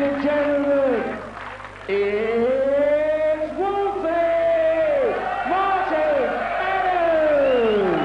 and gentlemen, it's Wolfie Martin Adams!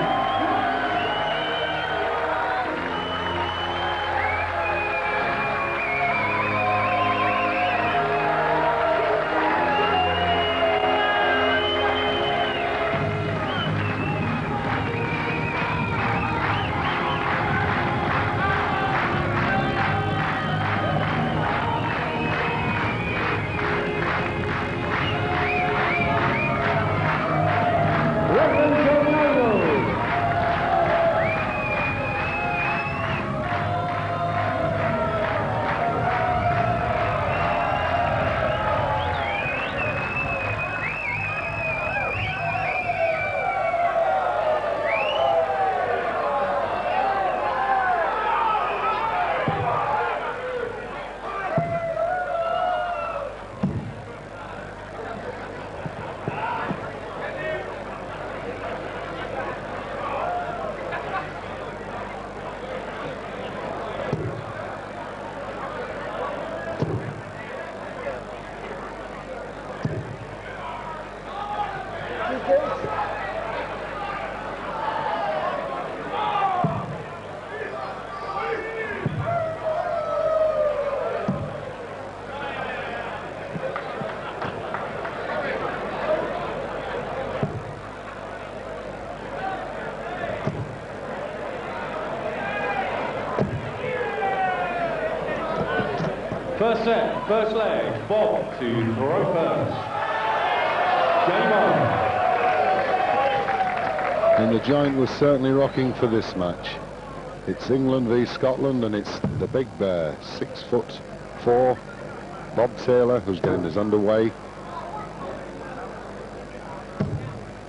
First set, first leg, Bob to throw first. Game on. And the joint was certainly rocking for this match. It's England v Scotland, and it's the big bear, 6'4", Bob Taylor, who's getting us underway.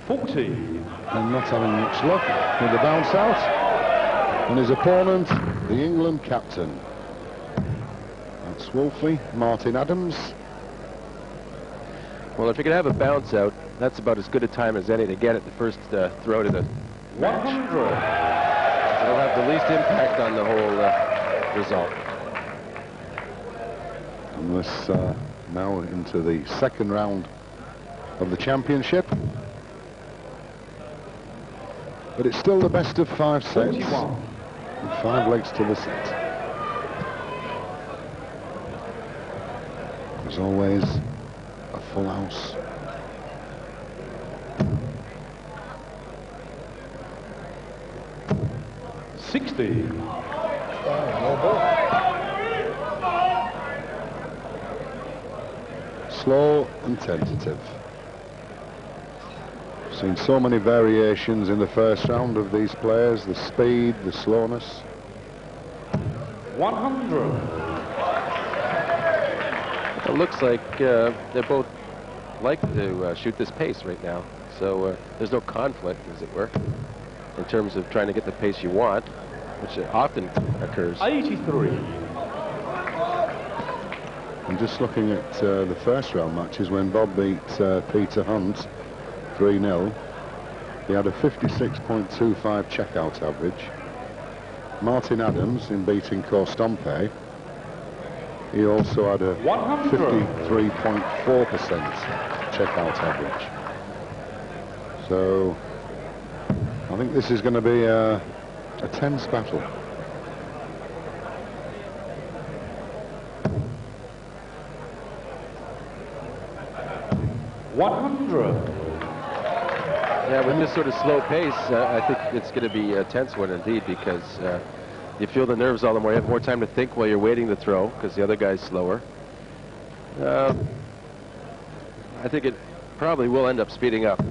40. And not having much luck with the bounce out. And his opponent, the England captain. That's Wolfie Martin Adams. Well, if you could have a bounce out, that's about as good a time as any to get at the first throw to the 100. It'll have the least impact on the whole result. And this now into the second round of the championship. But it's still the best of 5 sets. 41. And 5 legs to the set. There's always a full house. Slow and tentative. Seen so many variations in the first round of these players, the speed, the slowness. 100. It looks like they both like to shoot this pace right now, so there's no conflict, as it were, in terms of trying to get the pace you want, which often occurs. 83. And just looking at the first round matches when Bob beat Peter Hunt 3-0, he had a 56.25 checkout average. Martin Adams, in beating Kostompe, he also had a 53.4% checkout average. So I think this is going to be a tense battle. Yeah, with this sort of slow pace, I think it's going to be a tense one indeed, because you feel the nerves all the more. You have more time to think while you're waiting to throw, because the other guy's slower. I think it probably will end up speeding up.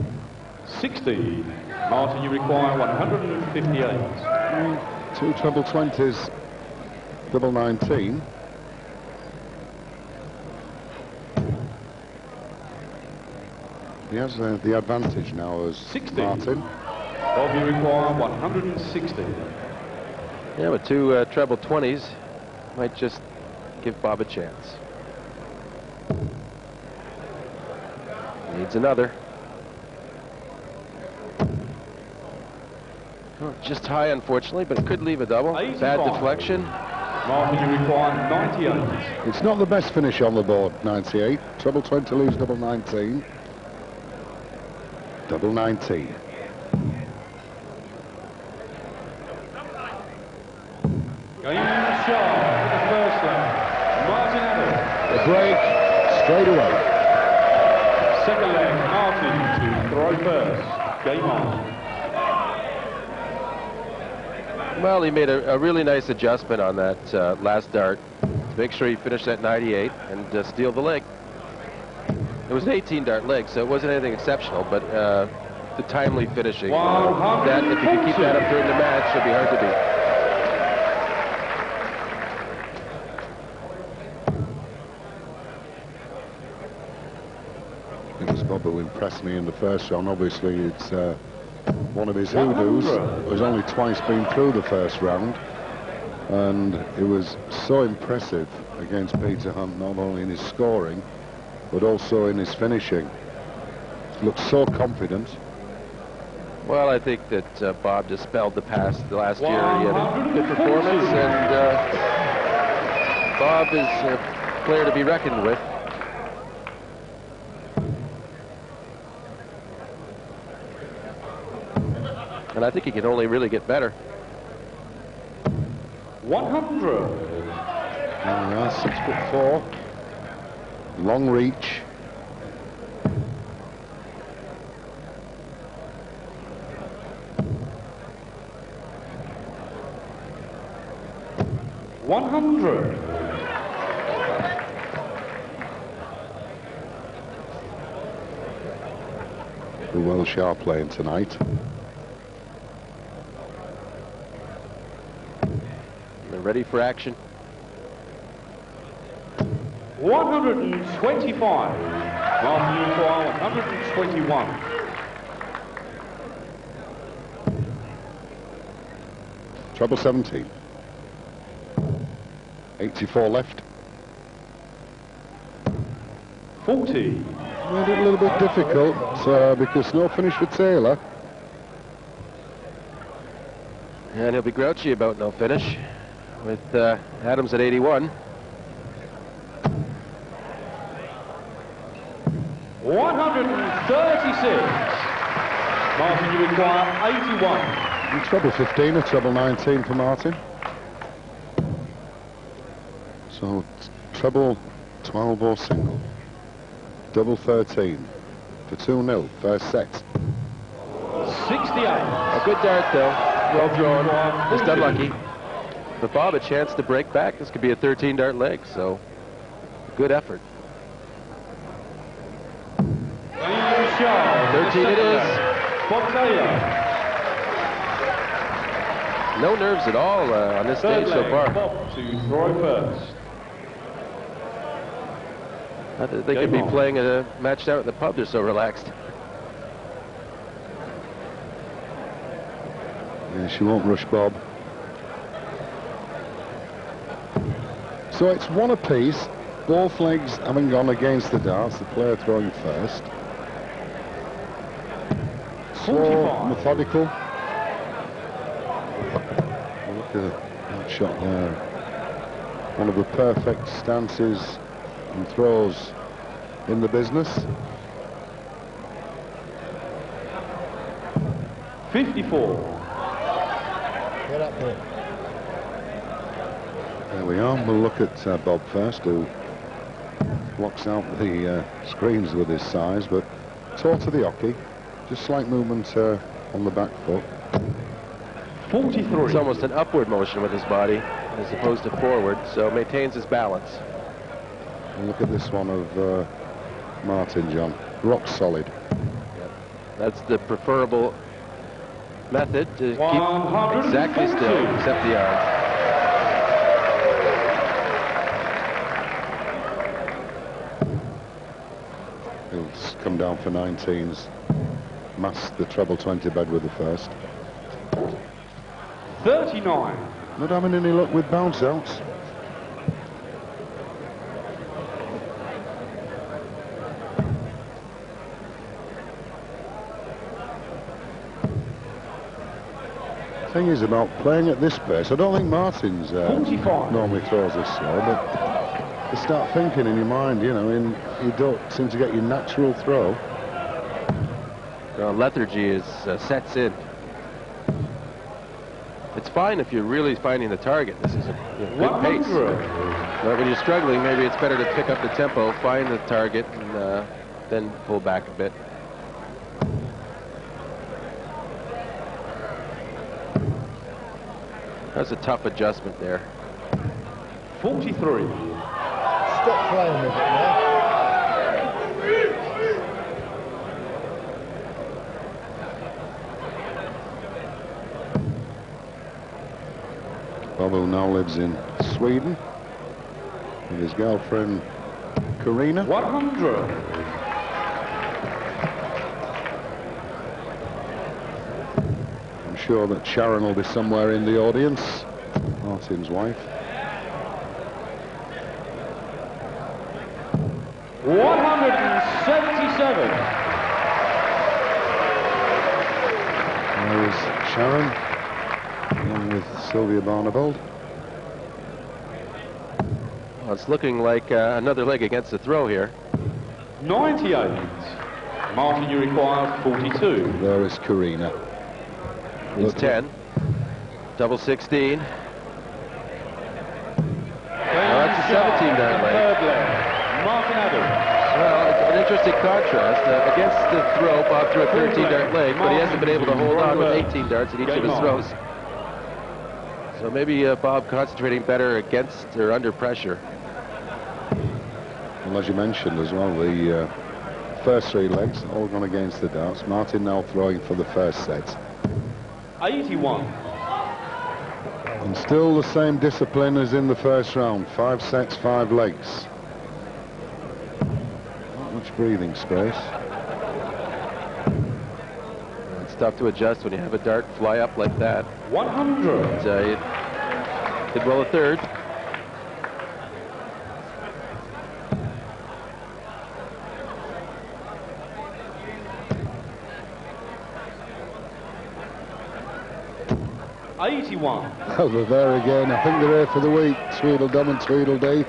60. Martin, you require 158. 2 treble 20s, double 19. He has the advantage now as 60. Martin. Bob, you require 160. Yeah, but 2 treble 20s might just give Bob a chance. Needs another. Oh, just high, unfortunately, but it could leave a double. 85. Bad deflection. Martin, you require 98. It's not the best finish on the board, 98. Treble 20 leaves double 19. Double 19. Game sharp for the first leg. Martin Adams. The break straight away. Second leg, Martin to throw first. Game on. Well, he made a really nice adjustment on that last dart to make sure he finished at 98 and steal the leg. It was an 18 dart leg, so it wasn't anything exceptional, but the timely finishing, that if you can keep that up during the match, it'll be hard to beat. It was Bob who impressed me in the first round. Obviously, it's one of his hoodoos who's only twice been through the first round, and it was so impressive against Peter Hunt, not only in his scoring but also in his finishing. Looked so confident. Well, I think that Bob dispelled the past. The last year he had a good performance, and Bob is a player to be reckoned with. And I think he can only really get better. 100. 6'4", long reach. $100. The Welsh are playing tonight. They're ready for action. 125. Martin Newfile, 121. Treble 17. 84 left. 40. Made it a little bit difficult because no finish for Taylor. And he'll be grouchy about no finish with Adams at 81. 136. Martin, you require 81. And treble 15, a treble 19 for Martin. So treble 12 or single. Double 13 for 2-0, first set. 68. A good dart though, well drawn, just unlucky. But Bob, a chance to break back. This could be a 13 dart leg, so good effort. 13 it is. Bob Taylor. No nerves at all on this stage so far. Bob to throw first. They could be playing a match out at the pub. They're so relaxed. Yeah, she won't rush Bob. So it's one apiece. Both legs having gone against the darts. The player throwing first. Slow, methodical. Look at that shot there. One of the perfect stances and throws in the business. 54. Get up there. There we are. We'll look at Bob first, who blocks out the screens with his size, but toe to the hockey. Just slight movement on the back foot. 43. It's almost an upward motion with his body as opposed to forward, so maintains his balance. And look at this one of Martin, John. Rock solid. Yep. That's the preferable method, to keep exactly still, except the arm. He'll come down for 19s. Mask the treble 20 bed with the first. 39. Not having any luck with bounce outs. thing is about playing at this pace, I don't think Martin's 45. normally throws this slow, but you start thinking in your mind, you know, and you don't seem to get your natural throw. Lethargy sets in. It's fine if you're really finding the target. This is a good pace. But when you're struggling, maybe it's better to pick up the tempo, find the target, and then pull back a bit. That's a tough adjustment there. 43. Stop playing with it now. Bob, who now lives in Sweden with his girlfriend Karina. 100. I'm sure that Sharon will be somewhere in the audience, Martin's wife. 177. There is Sharon, along with Sylvia Barneveld. Well, it's looking like another leg against the throw here. 98. Martin, you require 42. There is Karina. It's 10. Double 16. That's a 17-dart leg. Third leg. Martin Adams. Well, it's an interesting contrast. Against the throw, Bob threw a 13-dart leg, but he hasn't been able to hold on with 18 darts in each of his throws. So maybe Bob concentrating better against or under pressure. Well, as you mentioned as well, the first three legs all gone against the darts. Martin now throwing for the first set. 81. And still the same discipline as in the first round. 5 sets, 5 legs. Not much breathing space. It's tough to adjust when you have a dart fly up like that. 100. But, you did well a third. Over there again. I think they're here for the week. Tweedledum and Tweedledee.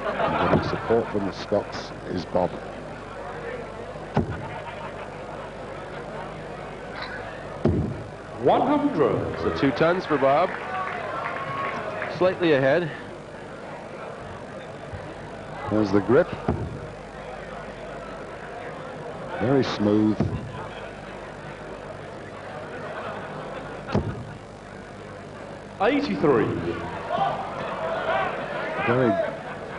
And getting support from the Scots is Bob. So 2 tons for Bob. Slightly ahead. There's the grip. Very smooth. Very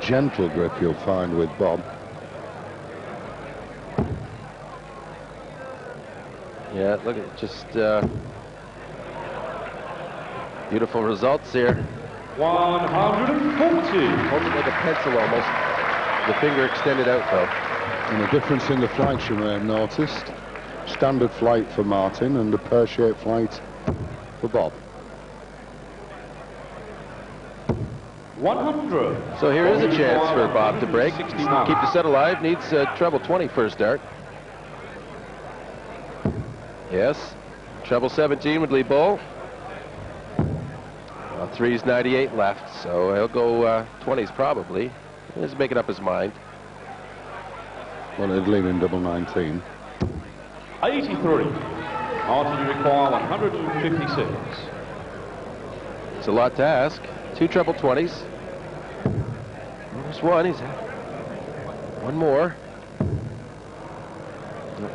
gentle grip you'll find with Bob. Yeah, look at just beautiful results here. 140. Almost like a pencil almost. The finger extended out though. And the difference in the flights you may have noticed. Standard flight for Martin and a pear-shaped flight for Bob. 100. So here is a chance for Bob to break. 61. Keep the set alive. Needs treble 20 first dart. Yes. Treble 17 would lead Bull. 3's 98 left, so he'll go 20s probably. He's making up his mind. Well, it'd leave him double 19. 83. Martin, you require 156. It's a lot to ask. 2 treble 20s. There's one. He's one more.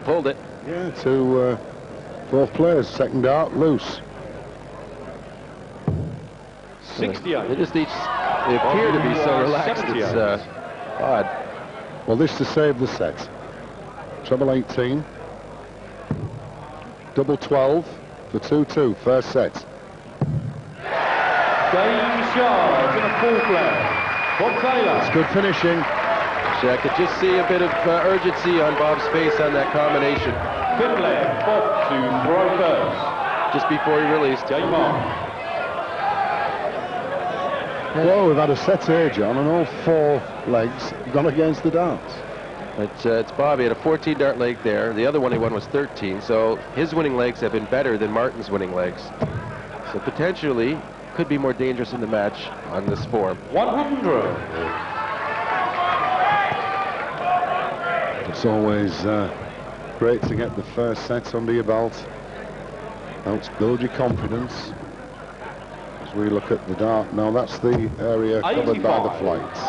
Pulled it. Yeah, to fourth players. Second dart loose. 68. They just each they appear to be so relaxed. It's odd. Well, this to save the set. Treble 18. Double 12 for 2-2. First set. Game charge in a full play. Bob Taylor. It's good finishing. So I could just see a bit of urgency on Bob's face on that combination. Fifth leg. Bob to throw first. Just before he released. Game on. Well, we've had a set here, John, and all 4 legs gone against the darts. It's Bob. He had a 14 dart leg there. The other one he won was 13. So his winning legs have been better than Martin's winning legs. So potentially could be more dangerous in the match on this form. 100. It's always great to get the first set under your belt. Helps build your confidence. As we look at the dart, now that's the area covered by the 85. flights.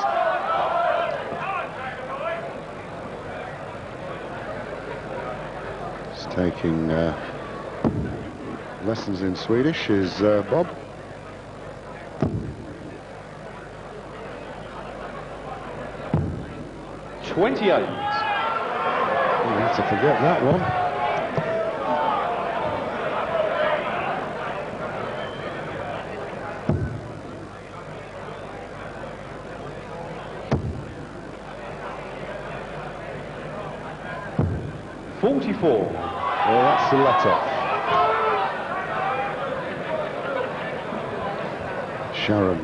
He's taking lessons in Swedish is Bob. $28. You have to forget that one. $44. Well, that's the let-off. Sharon.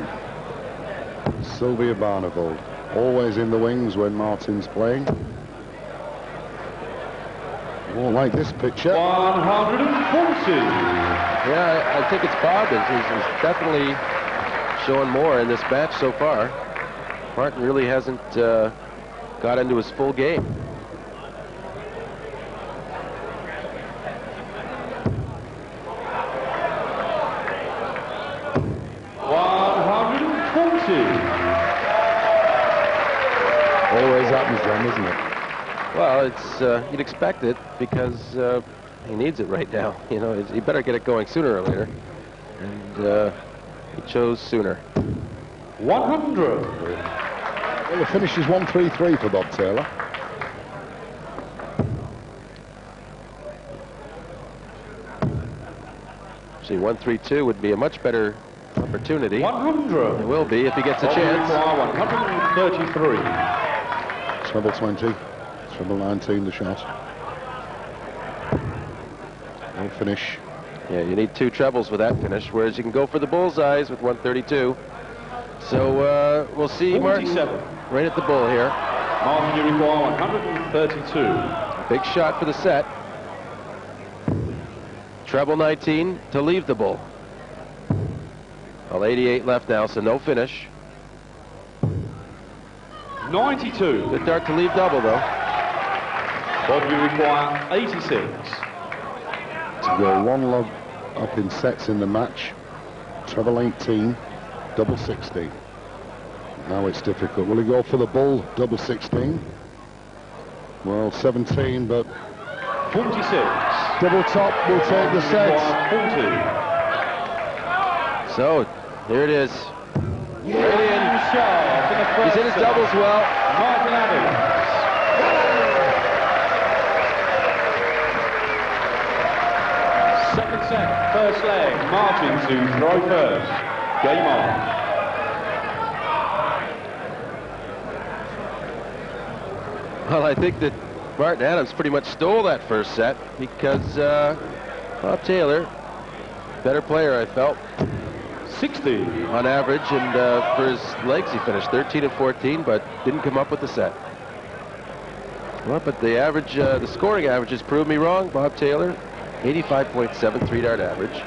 Sylvia Barnevold. Always in the wings when Martin's playing. Won't like this picture. 140. Yeah, I think it's Bob. He's definitely showing more in this match so far. Martin really hasn't got into his full game. Always happens then, isn't it? Well, it's you'd expect it because he needs it right now. You know, he better get it going sooner or later, and he chose sooner. 100. Well, the finish is 1-3-3 for Bob Taylor. See, 1-3-2 would be a much better opportunity. 100. It will be if he gets a chance. 133. Treble 20, treble 19 the shot. No finish. Yeah, you need 2 trebles with that finish, whereas you can go for the bullseyes with 132. So we'll see Martin 47. right at the bull here. Martin, you require 132. Big shot for the set. Treble 19 to leave the bull. Well, 88 left now, so no finish. 92. Good dart to leave double, though. Bob, you require 86. To go one log up in sets in the match. Treble 18, double 16. Now it's difficult. Will he go for the bull, double 16? Well, 17, but 46. double top will take the set. 40. So, here it is. Brilliant. Sharp in the first He's in his set. doubles well. Martin Adams. Second set, first leg. Martin to throw first. Game on. Well, I think that Martin Adams pretty much stole that first set because Bob Taylor, better player, I felt, 60. on average, and for his legs he finished 13 and 14, but didn't come up with the set. Well, but the average, the scoring averages proved me wrong. Bob Taylor, 85.7 3-dart average.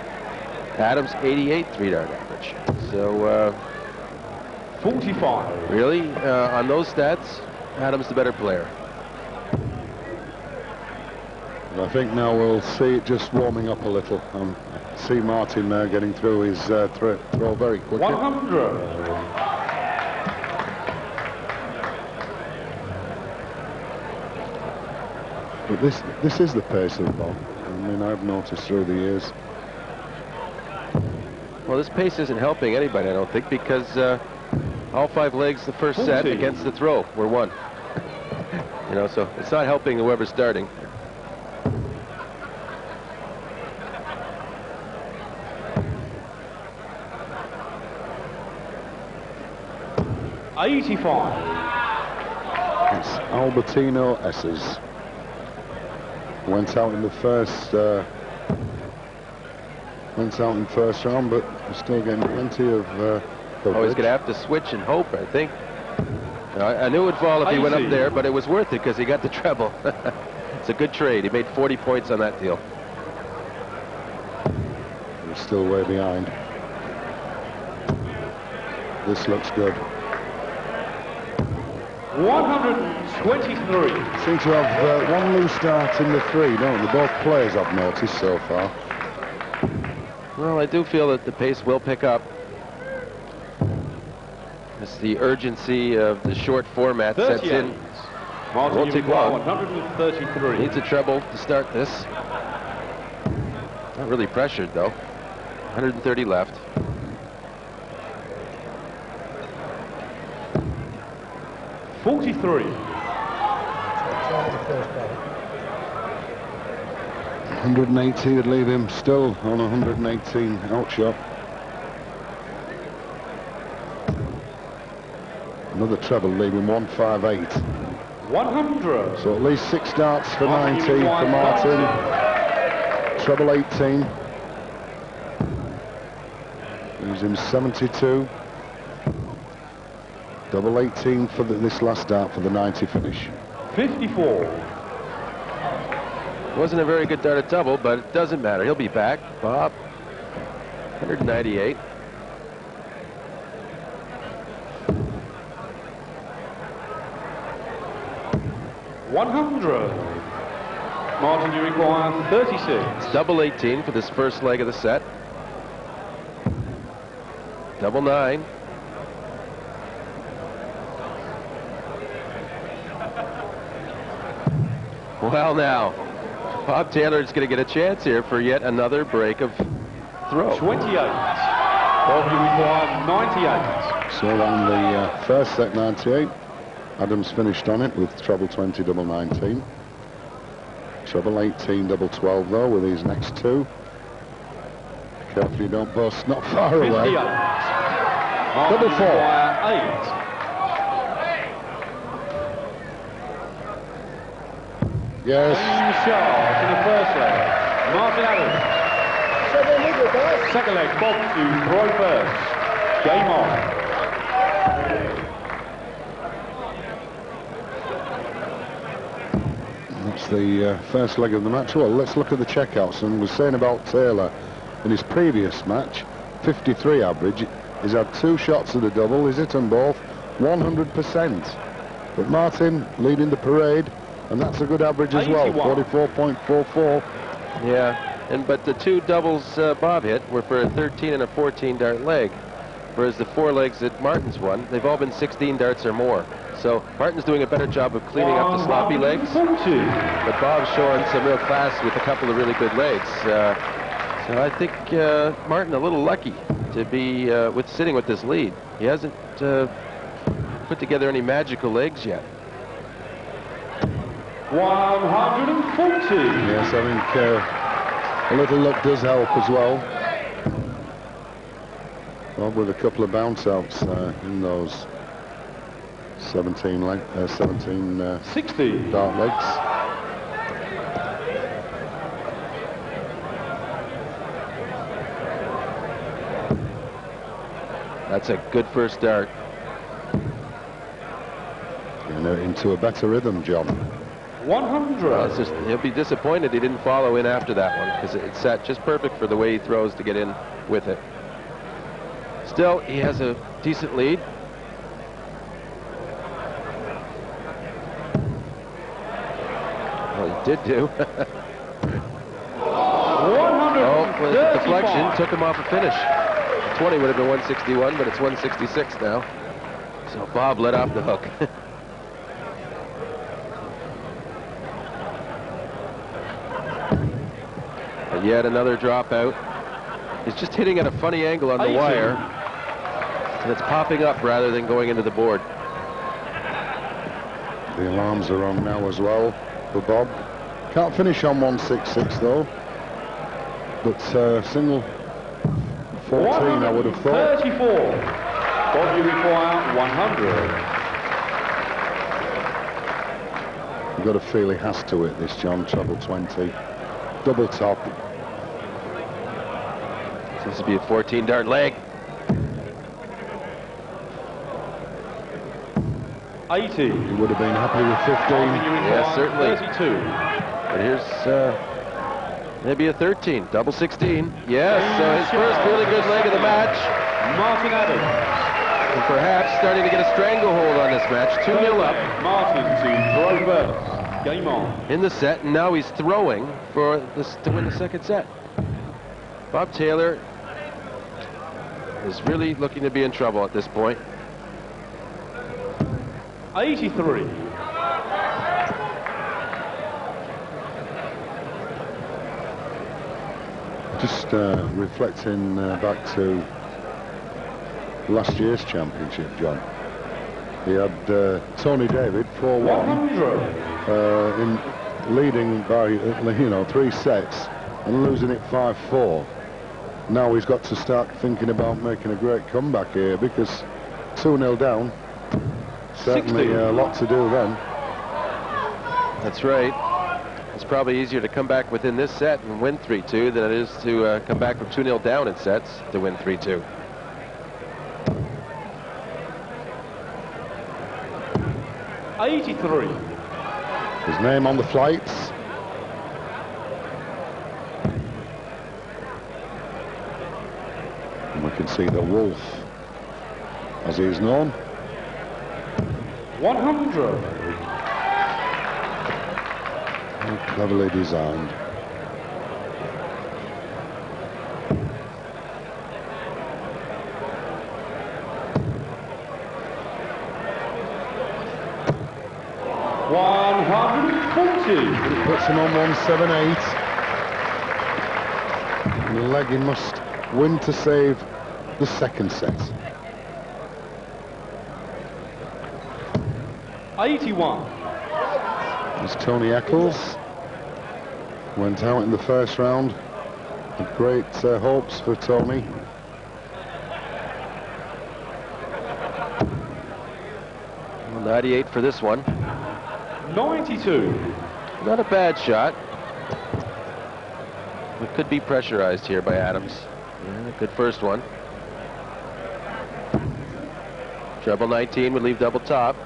Adams, 88 3-dart average. So 45. really, on those stats, Adams the better player. I think now we'll see it just warming up a little. See Martin getting through his throw very quickly. 100. But this is the pace of the ball. I mean, I've noticed through the years. Well, this pace isn't helping anybody, I don't think, because all 5 legs the first set 40. against the throw were won. You know, so it's not helping whoever's starting. $85. It's Albertino Esses. Went out in the first round, but we're still getting plenty of Always going to have to switch and hope, I think. I knew it would fall if he went up 80. there, but it was worth it because he got the treble. It's a good trade. He made 40 points on that deal. He's still way behind. This looks good. 123. Seem to have one loose start in the three, don't they? Both players I've noticed so far. Well, I do feel that the pace will pick up. As the urgency of the short format sets 38. in. Martin Won't take long. 133. Needs a treble to start this. Not really pressured, though. 130 left. $43. 180 would leave him still on 118 outshot. Another treble leaving 158. 100. So at least 6 darts for 90 for Martin. Treble 18. Losing 72. Double 18 for this last dart for the 90 finish. 54. Wasn't a very good dart at double, but it doesn't matter. He'll be back. Bob. 198. $100. Martin, you require 36. It's double 18 for this first leg of the set. Double 9. Well, now, Bob Taylor's going to get a chance here for yet another break of throw. 28. Bob, you require 98. So on the first set 98, Adams finished on it with treble 20, double 19. Treble 18, double 12 though with these next two. Careful you don't bust, not far 58. away. Martin, Double you 4. require 8. Yes, James Charles in the first leg. Martin Adams. Second leg, Bob to throw first. Game on. that's the first leg of the match. Well, let's look at the checkouts. And we're saying about Taylor in his previous match, 53 average. He's had 2 shots at a double. He's hit them both 100%. But Martin leading the parade, and that's a good average as well, 44.44. Yeah, but the 2 doubles Bob hit were for a 13 and a 14 dart leg, whereas the 4 legs that Martin's won, they've all been 16 darts or more. So Martin's doing a better job of cleaning up the sloppy legs, but Bob's showing some real class with a couple of really good legs. So I think Martin a little lucky to be sitting with this lead. He hasn't put together any magical legs yet. 140. Yes, I think a little luck does help as well. Well, with a couple of bounce outs in those 17 60. dart legs. That's a good first dart. And into a better rhythm, John. 100. Well, it's just, he'll be disappointed he didn't follow in after that one, because it sat just perfect for the way he throws to get in with it. Still, he has a decent lead. Well, he did do. Oh, well, the deflection took him off a finish. 20 would have been 161, but it's 166 now. So Bob let off the hook. And yet another dropout. He's just hitting at a funny angle on the wire, and it's popping up rather than going into the board. The alarms are on now as well for Bob. Can't finish on 166 though. But single 14, I would have thought. 34. Bob, you require 100. You've got a feel he has to hit this, John. Treble 20. Double top. Seems to be a 14 dart leg. 80. He would have been happy with 15. Yeah, certainly. 32. But here's maybe a 13, double 16. Yes, so his first really good leg of the match. Martin Adams. And perhaps starting to get a stranglehold on this match. 2-0 up Martin to throw first. Game on. in the set, and now he's throwing for this to win the second set. Bob Taylor is really looking to be in trouble at this point. 83. Just reflecting back to last year's championship, John. He had Tony David 4-1 in leading by 3 sets and losing it 5-4. Now he's got to start thinking about making a great comeback here, because 2-0 down. Certainly a lot to do then. That's right. It's probably easier to come back within this set and win 3-2 than it is to come back from 2-0 down in sets to win 3-2. His name on the flights. And we can see the Wolf, as he is known. 100. How cleverly designed. It puts him on 178. And the leg he must win to save the second set. 81. As Tony Eccles went out in the first round. With great hopes for Tony. Well, 98 for this one. 92. Not a bad shot. It could be pressurized here by Adams. Yeah, good first one. Treble 19 would leave double top.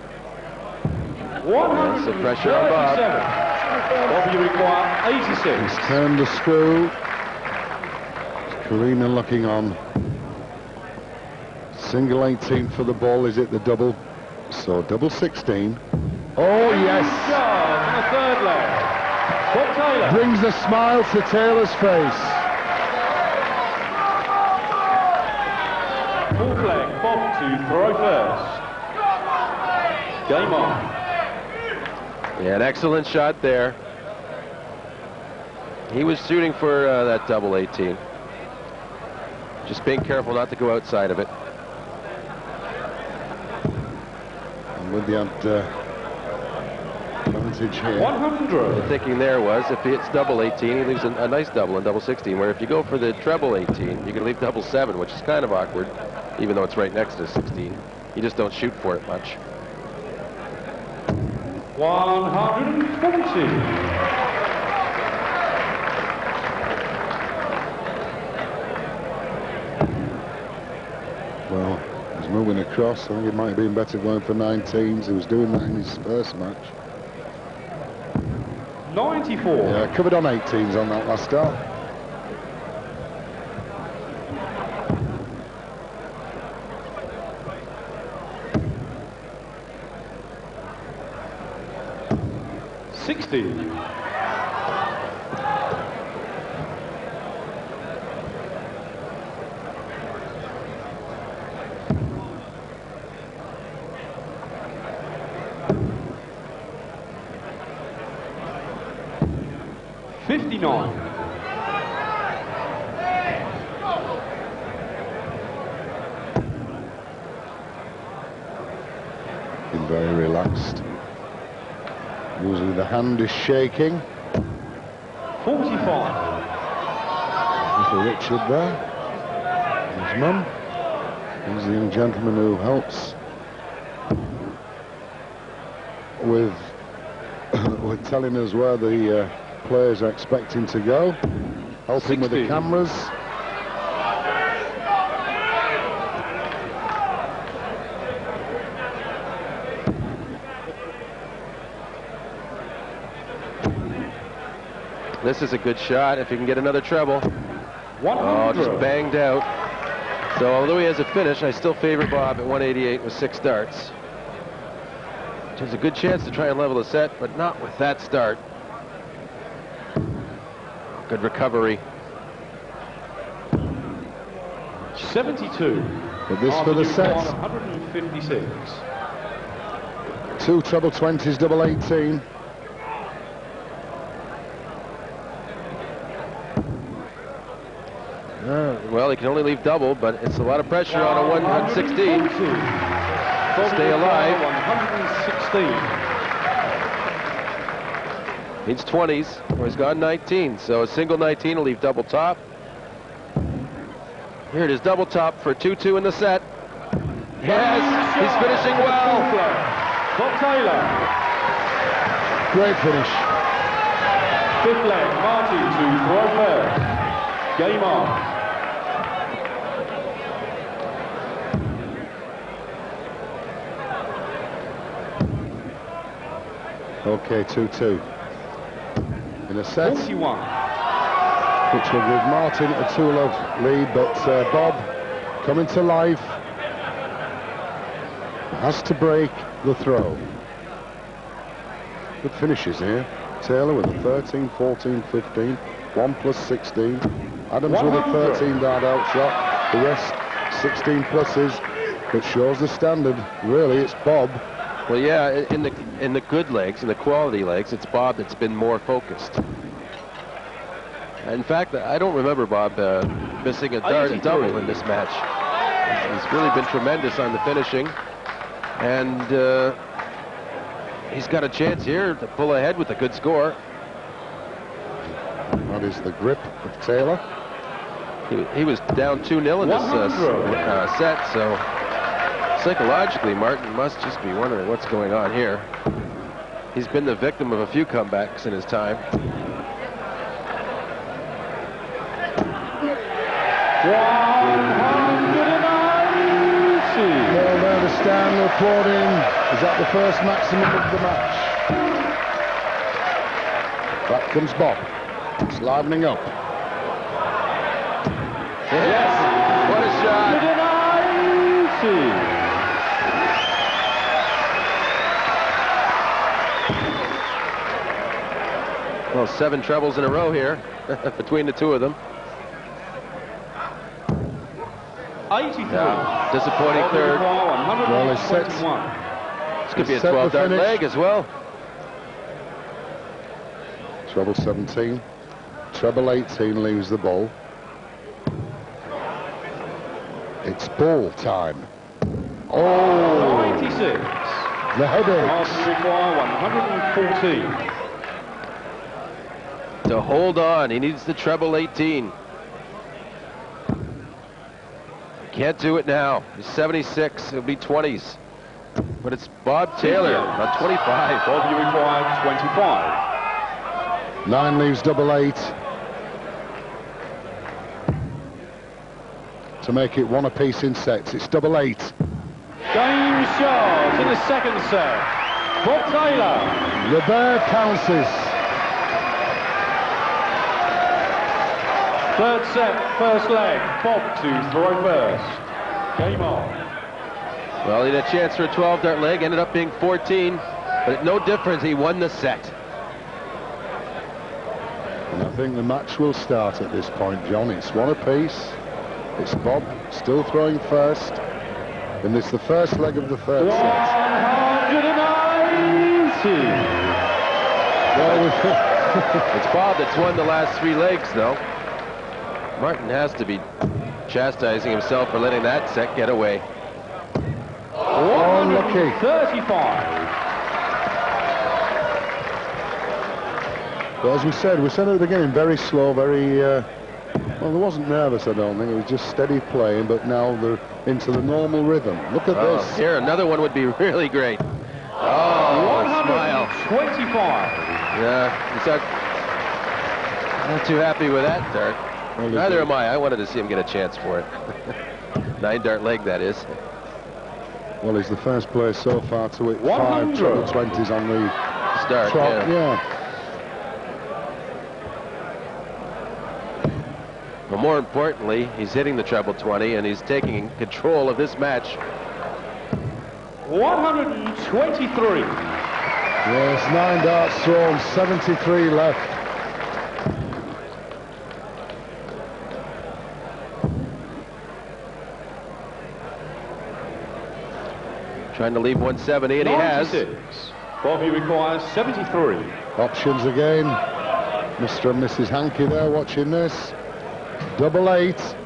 Yes, the pressure on Bob. Bob, you require 86. He's turned the screw. Karina looking on. Single 18 for the ball. Is it the double? So double 16. Oh, yes. Charge in the third leg. Bob Taylor. Brings a smile to Taylor's face. Fourth leg. Bob to throw first. Game on. Yeah, an excellent shot there. He was shooting for that double 18. Just being careful not to go outside of it. And with the advantage here. 100. The thinking there was if he hits double 18, he leaves a nice double in double 16, where if you go for the treble 18, you can leave double 7, which is kind of awkward, even though it's right next to 16. You just don't shoot for it much. 140. Well, he's moving across. I think it might have been better going for 19s. He was doing that in his first match. 94. Yeah, covered on 18s on that last start. Been very relaxed. Usually the hand is shaking. 45. Little Richard there. His mum. He's the young gentleman who helps with telling us where the players are expecting to go. Helping with the cameras. this is a good shot if he can get another treble. Oh, just 100. banged out. So although he has a finish, I still favor Bob at 188 with 6 darts. Which is a good chance to try and level the set, but not with that start. Good recovery. 72. But this for the set. 156. 2 treble 20s, double 18. Well, he can only leave double, but it's a lot of pressure on a 116. Stay alive. 116. Needs 20s, or he's got 19. So a single 19 will leave double top. Here it is, double top for 2-2 in the set. Yes, he's finishing well. Bob Taylor. Great finish. 5th leg, Marty to throw first. Game on. Okay, 2-2. In a set, 41. which will give Martin a 2-love lead, but Bob, coming to life, has to break the throw. Good finishes here. Taylor with a 13, 14, 15, 1 plus 16. Adams with a 13 dart out shot. The rest 16 pluses, but shows the standard. Really, it's Bob. Well, yeah, in the good legs, in the quality legs, it's Bob that's been more focused. In fact, I don't remember Bob missing a dart and double in this match. He's really been tremendous on the finishing, and he's got a chance here to pull ahead with a good score. That is the grip of Taylor. He was down 2-0 in this set, so psychologically, Martin must just be wondering what's going on here. He's been the victim of a few comebacks in his time. Well, there the stand applauding. Is that the first maximum of the match? Back comes Bob. It's livening up. Yes! What a shot! Well, 7 trebles in a row here between the two of them. 83. Disappointing third. Well, it's set. This could be a 12-dart leg as well. Treble 17. Treble 18 leaves the ball. It's ball time. Oh! 96. The headaches. Martin require 114. To hold on, he needs the treble 18. Can't do it now. He's 76. It'll be 20s. But it's Bob Taylor on 25. Bob, you require 25. 9 leaves double 8. To make it 1 apiece in sets. It's double 8. Game shot in the second set. Bob Taylor. The bear pounces. Third set, first leg. Bob to throw first. Game on. Well, he had a chance for a 12-dart leg. Ended up being 14. But no difference. He won the set. And I think the match will start at this point, John. It's 1 apiece. It's Bob still throwing first. And it's the first leg of the third set. 190. Well, It's Bob that's won the last 3 legs, though. Martin has to be chastising himself for letting that set get away. oh, lucky. 35. But as we said at the beginning, very slow, very... well, there wasn't nervous, I don't think. It was just steady playing, but now they're into the normal rhythm. Look at this. Here, another one would be really great. Oh, a smile. 25. Yeah, he's not too happy with that dart. Well, Neither am I. I wanted to see him get a chance for it. 9-dart leg, that is. Well, he's the first player so far to hit 5 100. treble 20s on the Start, trot. yeah. more importantly, he's hitting the treble 20 and he's taking control of this match. 123. Yes, 9 darts thrown, 73 left. Trying to leave 170, and he has. 96. Bobby requires 73. Options again. Mr. and Mrs. Hankey there watching this. Double 8.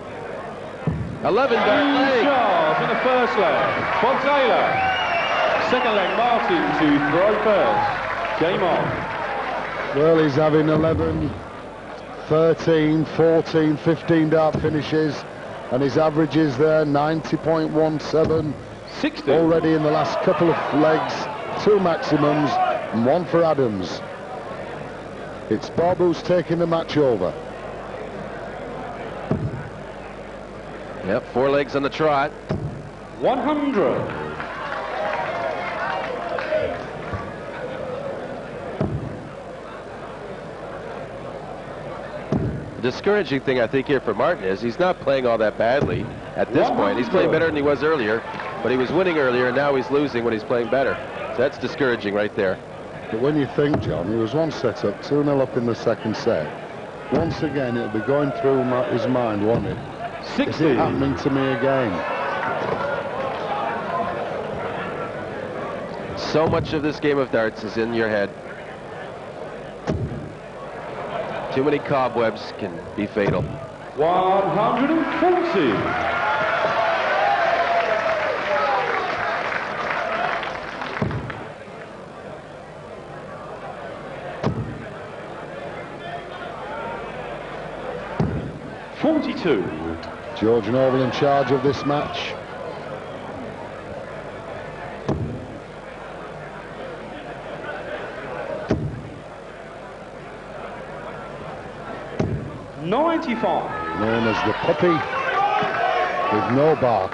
11 dart leg. Charles in the first leg. Bob Taylor. Second leg, Martin to throw first. Game on. Well, he's having 11, 13, 14, 15 dart finishes, and his average is there, 90.17. 60. Already in the last couple of legs, 2 maximums and 1 for Adams. It's Bob who's taking the match over. Yep, 4 legs on the trot. 100. The discouraging thing I think here for Martin is he's not playing all that badly at this point. He's playing better than he was earlier, but he was winning earlier and now he's losing when he's playing better. So that's discouraging right there. But when you think, John, he was 1 set up, 2-0 up in the second set. Once again, it'll be going through his mind, won't it? 60. Is it happening to me again? So much of this game of darts is in your head. Too many cobwebs can be fatal. 140. George Noble in charge of this match. Known as the puppy with no bark.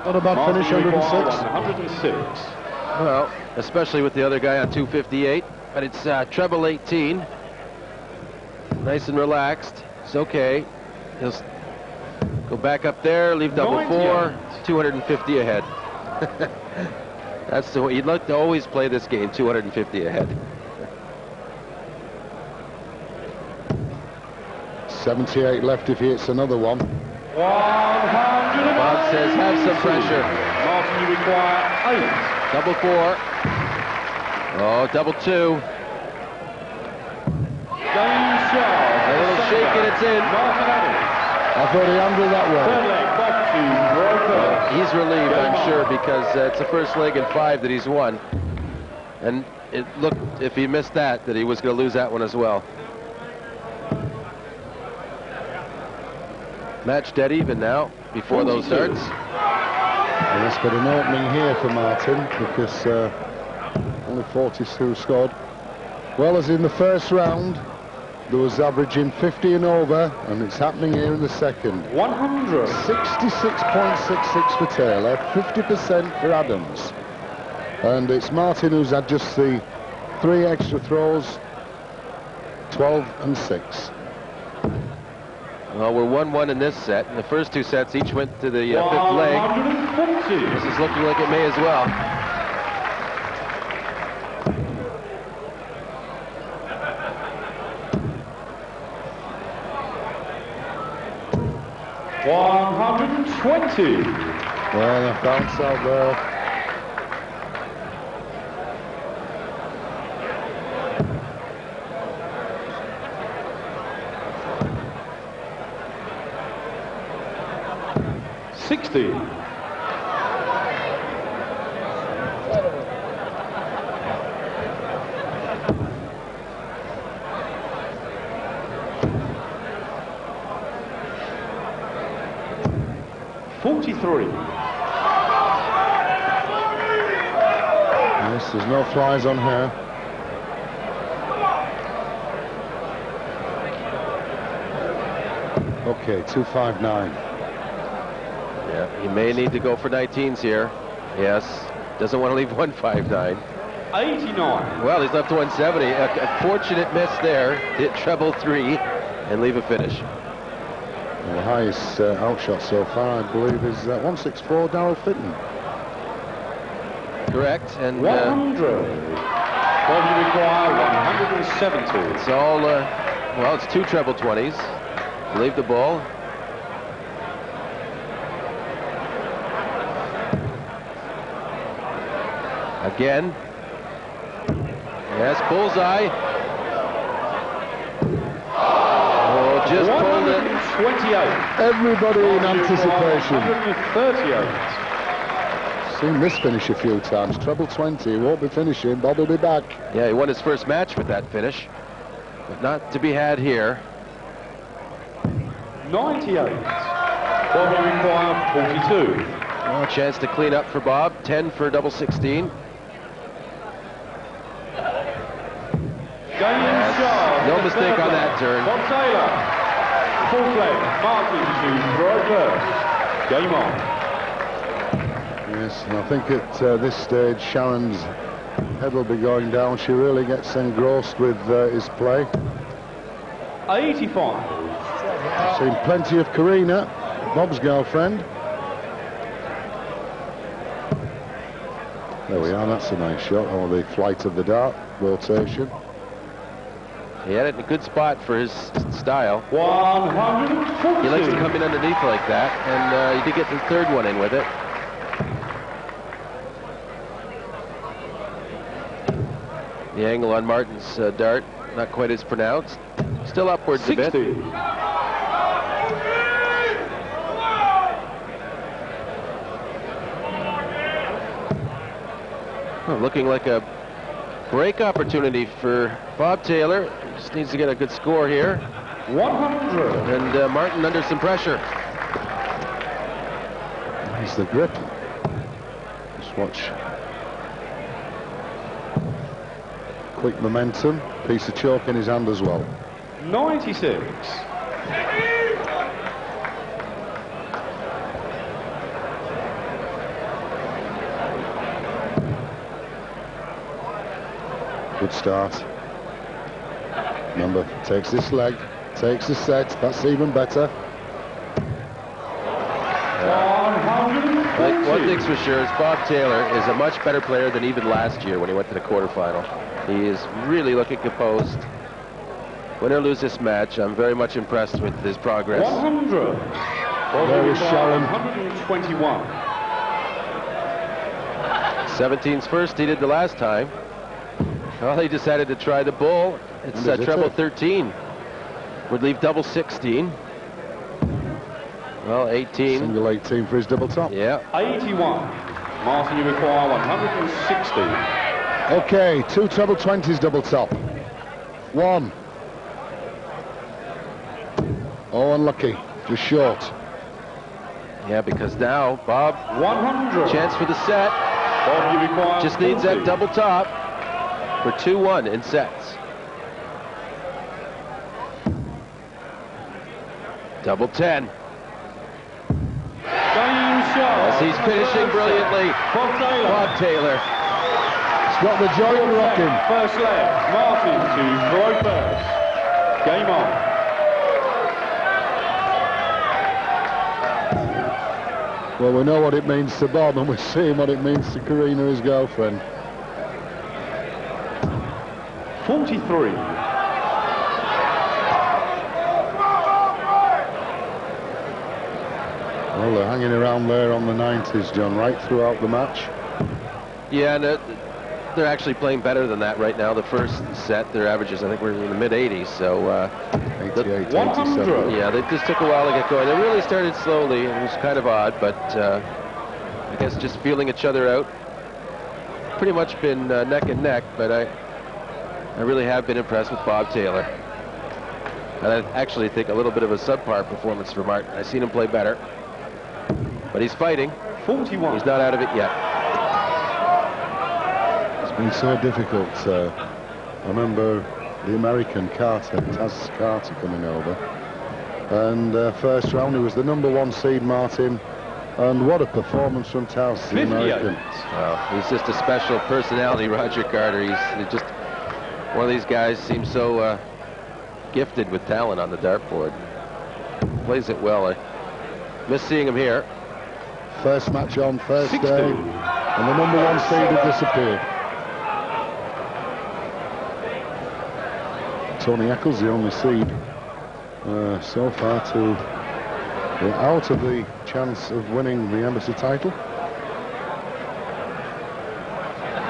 Not a bad finish, 106. 106. Well, especially with the other guy on 258, but it's treble 18. Nice and relaxed. It's okay. He'll go back up there, leave double 4, 250 ahead. That's the way you'd like to always play this game, 250 ahead. 78 left if he hits another one. 100. Bob says have some pressure. Martin, you require 8. Double 4. Oh, double 2. James Charles. A little shake and it's in. Martin Adams. I thought he handled that well. Third leg, Bob to Roper. He's relieved, I'm sure, because it's the first leg in 5 that he's won. And it looked, if he missed that he was going to lose that one as well. Match dead even now, before those darts. Yes, but an opening here for Martin, because only 42 scored. Well, as in the first round, there was averaging 50 and over, and it's happening here in the second. 100. 66.66 for Taylor, 50% for Adams. And it's Martin who's had just the 3 extra throws, 12 and 6. Well, we're 1-1 in this set, and the first 2 sets each went to the 5th leg. 140. This is looking like it may as well. $120. Well, a bounce out there. $60. $43. Yes, there's no flies on her. Okay, 259. Yeah, he may need to go for 19s here. Yes, doesn't want to leave 159. 89. Well, he's left 170. A fortunate miss there. Hit treble 3 and leave a finish. Well, the highest outshot so far, I believe, is 164 Darrell Fitton. Correct. And 100. Bob, you require 170. it's all, well, it's 2 treble 20s. Leave the ball. Again. Yes, bullseye. Oh, just pulled it. 128. Everybody in anticipation. 138. Seen this finish a few times. Treble 20, he won't be finishing. Bob will be back. Yeah, he won his first match with that finish, but not to be had here. 98. Bob, you require 42. Oh, chance to clean up for Bob. 10 for double 16. No mistake on that turn. Bob Taylor. Full leg. Martin to throw first. Game on. Yes, and I think at this stage, Sharon's head will be going down. She really gets engrossed with his play. 85. I've seen plenty of Karina, Bob's girlfriend. There we are, that's a nice shot. Oh, the flight of the dart, rotation. He had it in a good spot for his style. 140. He likes to come in underneath like that, and he did get the third one in with it. The angle on Martin's dart, not quite as pronounced. Still upwards 60. a bit. Oh, looking like a break opportunity for Bob Taylor. Just needs to get a good score here. 100. And Martin under some pressure. Nice the grip. Just watch. Quick momentum. Piece of chalk in his hand as well. 96. Good start. Remember, takes this leg, takes the set. That's even better. But one thing's for sure is Bob Taylor is a much better player than even last year when he went to the quarterfinal. He is really looking composed. Win or lose this match, I'm very much impressed with his progress. 100. There is Sharon. 121. 17's first, he did the last time. Well, he decided to try the bull. It's treble 13. Would leave double 16. Well, 18. Single 18 for his double top. Yeah. 81. Martin, you require 160. Okay, 2 treble 20s double top. 1. Oh, unlucky. Just short. Yeah, because now Bob, 100. chance for the set. Bob, you require Just needs that 40. double top for 2-1 in sets. Double 10. Game shot. As he's finishing brilliantly. Bob Taylor. Bob Taylor. It's got the joy of rocking. First leg. Martin to throw first. Game on. Well, we know what it means to Bob, and we're seeing what it means to Karina, his girlfriend. 43. Well, they're hanging around there on the 90s, John, right throughout the match. Yeah, and they're actually playing better than that right now. The first set, their averages, I think, were in the mid-80s. So 88, 100. 87. yeah, they just took a while to get going. They really started slowly. It was kind of odd, but I guess just feeling each other out. Pretty much been neck and neck, but I really have been impressed with Bob Taylor. And I actually think a little bit of a subpar performance for Martin. I've seen him play better, but he's fighting. 41. He's not out of it yet. It's been so difficult. I remember the American Carter, Taz Carter, coming over. And first round, he was the #1 seed, Martin. And what a performance from Taos, the 58. American. Well, he's just a special personality, Roger Carter. He's just one of these guys, seems so gifted with talent on the dartboard. Plays it well. I miss seeing him here. First match on, first 60. day, and the number one seed had disappeared. Tony Eccles, the only seed so far to be out of the chance of winning the Embassy title.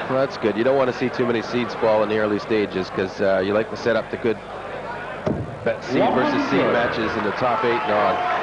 Well, that's good. You don't want to see too many seeds fall in the early stages because you like to set up the good seed versus seed matches in the top 8 and on.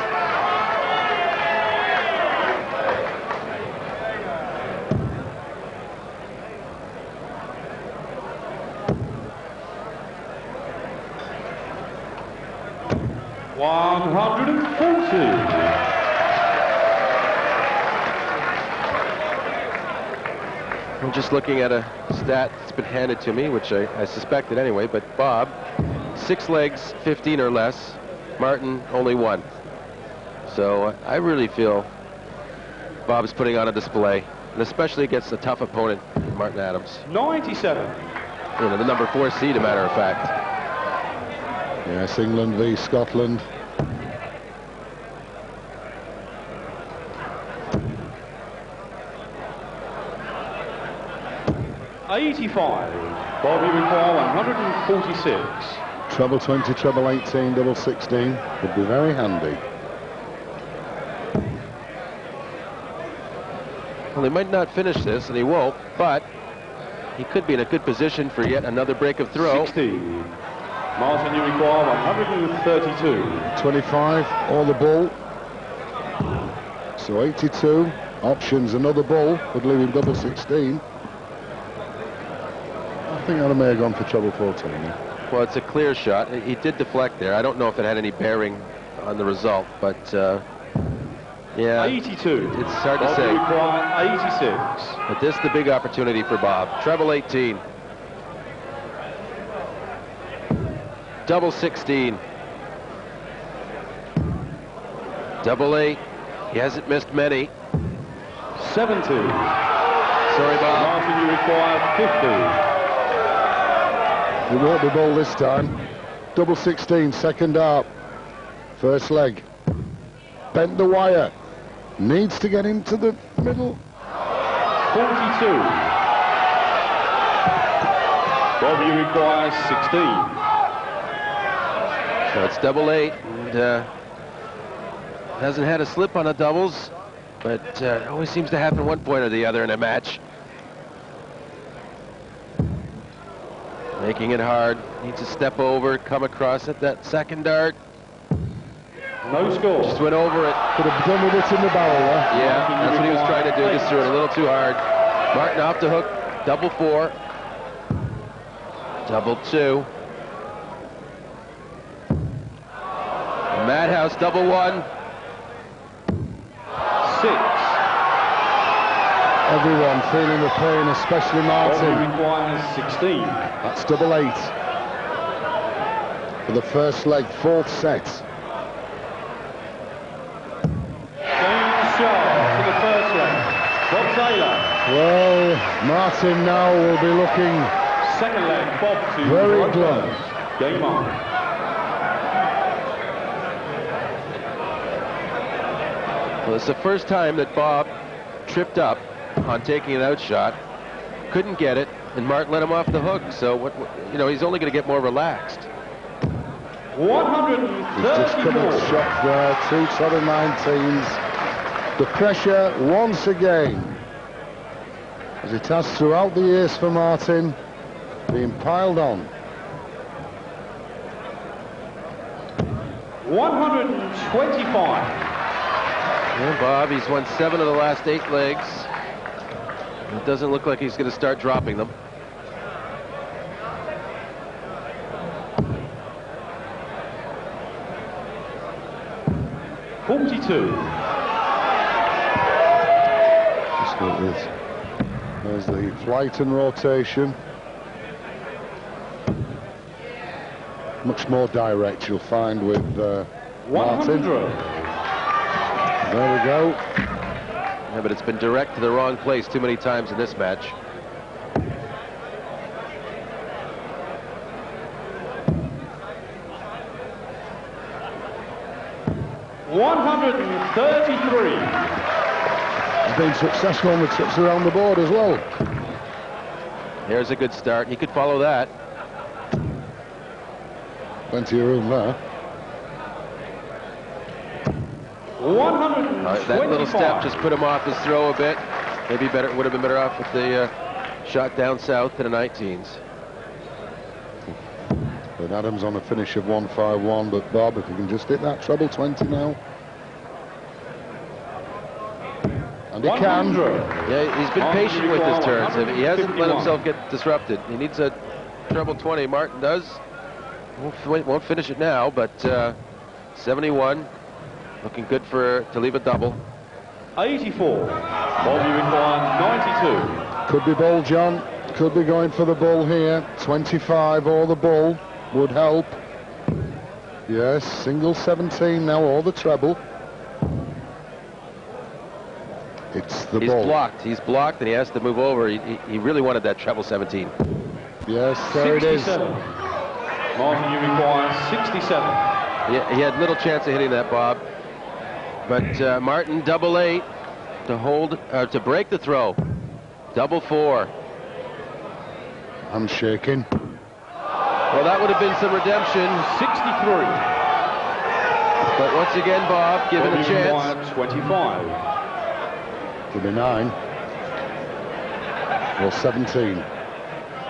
I'm just looking at a stat that's been handed to me, which I suspected anyway, but Bob, 6 legs, 15 or less. Martin, only 1. So I really feel Bob's putting on a display, and especially against a tough opponent, Martin Adams. 97. You know, the number 4 seed, a matter of fact. Yes, England v Scotland. $85. Bobby require 146. Treble 20, treble 18, double 16 would be very handy. Well, he might not finish this, and he won't, but he could be in a good position for yet another break of throw. 60. Martin, you require 132. 25, all the ball. So 82, options, another ball, would leave him double 16. I think I may have gone for treble 14. Yeah. Well, it's a clear shot. He did deflect there. I don't know if it had any bearing on the result, but yeah, 82. It's hard to Bobby say. require 86. But this is the big opportunity for Bob. Treble 18. Double 16. Double 8. He hasn't missed many. 70. Sorry, Bob. Martin, you require 50. It won't be ball this time. Double 16, second dart. First leg. Bent the wire. Needs to get into the middle. 42. Bobby requires 16. So it's double 8, and hasn't had a slip on the doubles, but it always seems to happen one point or the other in a match. Making it hard, needs to step over, come across at that second dart. No score. Just went over it. Could have done with it in the barrel there. Yeah, that's what he was trying to do, just threw it a little too hard. Martin off the hook, double 4. Double 2. Madhouse, double 1. 6. Everyone feeling the pain, especially Bobby Martin. requires 16. That's double 8. For the first leg, fourth set. Game shot for the first leg. Bob Taylor. Well, Martin now will be looking Second leg, Bob to very Rope glum. First. Game on. Well, it's the first time that Bob tripped up on taking an out shot, couldn't get it, and Martin let him off the hook. So you know, he's only going to get more relaxed. 134. He's just come and shot there, 2 top 19s. The pressure once again, as it has throughout the years for Martin, being piled on. 125. Well, Bob, he's won 7 of the last 8 legs. It doesn't look like he's going to start dropping them. Just like this. There's the flight and rotation. Much more direct you'll find with Martin. 100. There we go. Yeah, but it's been direct to the wrong place too many times in this match. $133. He's been successful on the trips around the board as well. Here's a good start. He could follow that. Plenty of room there. That little step just put him off his throw a bit. Maybe would have been better off with the shot down south to the 19s. But Adams on a finish of 151, but Bob, if you can just hit that treble 20 now. And he can. Yeah, he's been patient with his turns. He hasn't let himself get disrupted. He needs a treble 20. Martin does. Won't finish it now, but 71. Looking good to leave a double. 84. Bob, you require 92. Could be bull, John. Could be going for the bull here. 25 or the bull would help. Yes, single 17 now or the treble. It's the bull. He's blocked. He's blocked, and he has to move over. He really wanted that treble 17. Yes, there it is. Martin, you require 67. Yeah, he had little chance of hitting that, Bob. But Martin, double 8 to hold, to break the throw. Double 4. I'm shaking. Well, that would have been some redemption. 63. But once again, Bob, given a chance. 25. Could be 9. Or 17.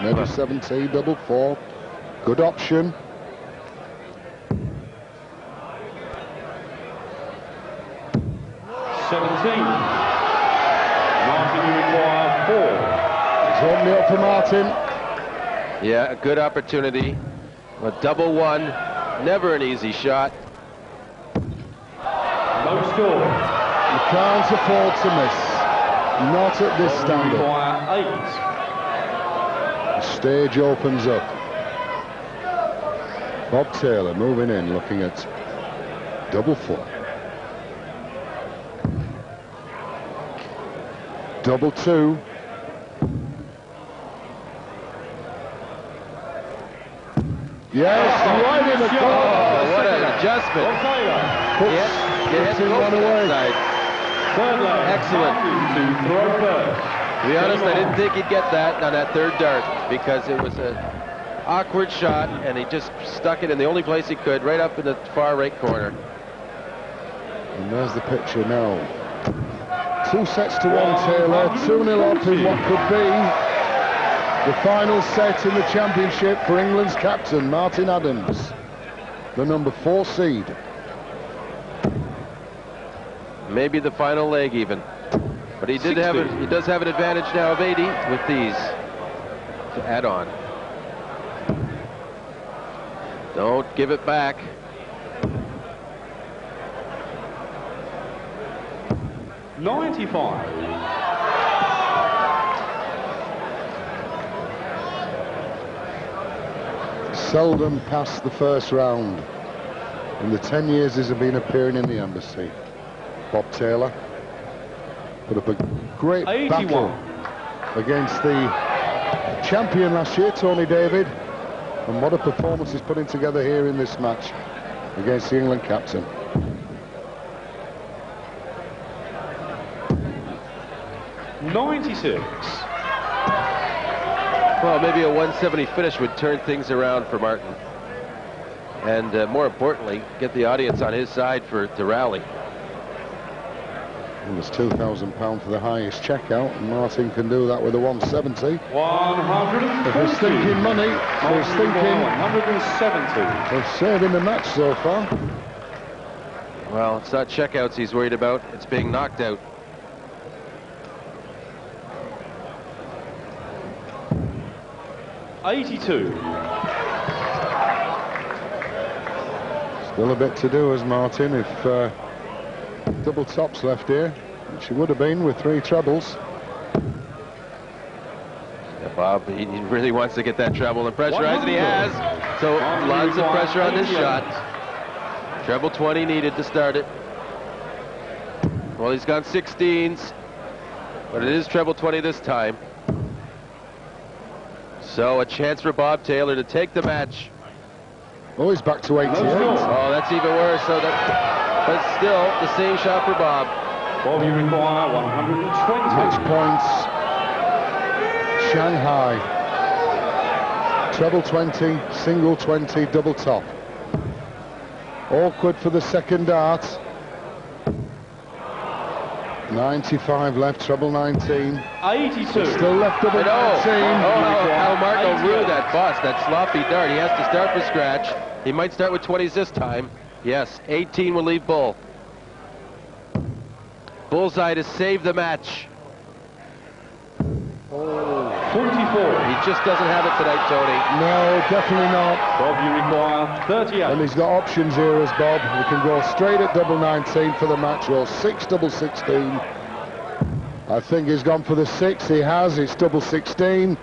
Maybe 17, double 4. Good option. Martin, you require 4. It's opening up for Martin. Yeah, a good opportunity. A double 1, never an easy shot. No score. You can't afford to miss. Not at this standard. Require 8. The stage opens up. Bob Taylor moving in, looking at double 4. Double 2. Yes, right in the corner. Oh, what an adjustment. Puts one away. Third leg. Excellent. To throw first. To be honest, I didn't think he'd get that on that third dart because it was an awkward shot and he just stuck it in the only place he could, right up in the far right corner. And there's the picture now. 2 sets to 1, Taylor. 2-0 up in what could be the final set in the championship for England's captain, Martin Adams, the number 4 seed. Maybe the final leg even. But he does have an advantage now of 80 with these to add on. Don't give it back. $95. Seldom past the first round in the 10 years he's been appearing in the embassy. Bob Taylor put up a great 81. battle against the champion last year, Tony David, and what a performance he's putting together here in this match against the England captain. $96. Well, maybe a 170 finish would turn things around for Martin. And more importantly, get the audience on his side to rally. It was £2,000 for the highest checkout, and Martin can do that with a 170. 150. If he's thinking money, he's thinking 170. of saving the match so far. Well, it's not checkouts he's worried about. It's being knocked out. $82. Still a bit to do as Martin if double tops left here, which he would have been with 3 trebles. Yeah, Bob, he really wants to get that treble and pressurize, and he has. So lots of pressure on this shot. Treble 20 needed to start it. Well, he's gone 16s. But it is treble 20 this time. So a chance for Bob Taylor to take the match. Oh, he's back to 88. Oh, that's even worse. So that, but still the same shot for Bob. Bob, you require 120. Match points. Shanghai. Treble 20, single 20, double top. Awkward for the second dart. 95 left, treble 19. 82. Still left double 19. How Marco ruled that bust, that sloppy dart. He has to start from scratch. He might start with 20s this time. Yes, 18 will leave Bull. Bullseye to save the match. 44. He just doesn't have it tonight, Tony. No, definitely not. Bob, you require 38. And he's got options here as Bob. He can go straight at double 19 for the match, or 6 double 16. I think he's gone for the 6. He has. It's double 16.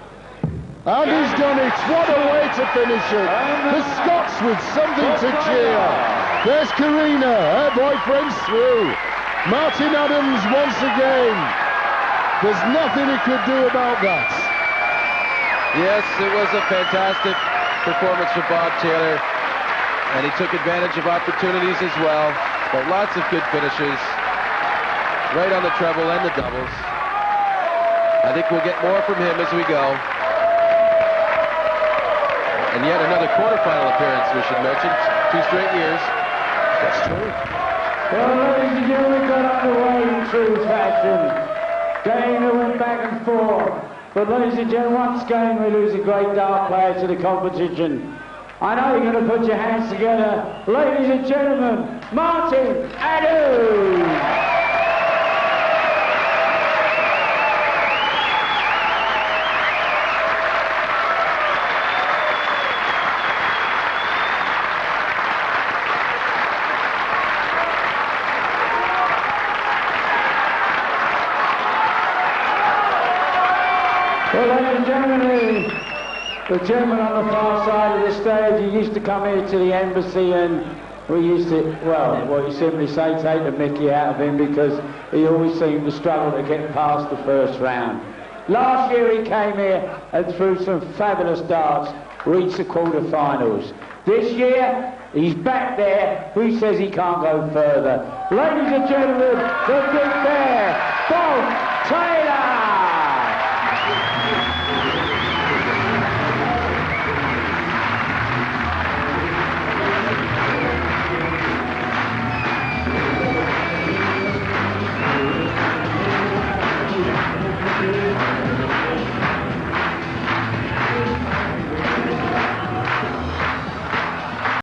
And he's done it. What a way to finish it. The Scots with something to cheer. There's Karina. Her boyfriend's through. Martin Adams once again. There's nothing he could do about that. Yes, it was a fantastic performance for Bob Taylor. And he took advantage of opportunities as well. But lots of good finishes. Right on the treble and the doubles. I think we'll get more from him as we go. And yet another quarterfinal appearance, we should mention. 2 straight years. That's true. Well, ladies and gentlemen, we got underway in true fashion. Game that went back and forth. But ladies and gentlemen, once again we lose a great dart player to the competition. I know you're going to put your hands together. Ladies and gentlemen, Martin Adams! Well, ladies and gentlemen, the gentleman on the far side of the stage, he used to come here to the embassy and we used to, well, what you simply say, take the mickey out of him because he always seemed to struggle to get past the first round. Last year he came here and threw some fabulous darts, reached the quarterfinals. This year, he's back there. Who says he can't go further? Ladies and gentlemen, the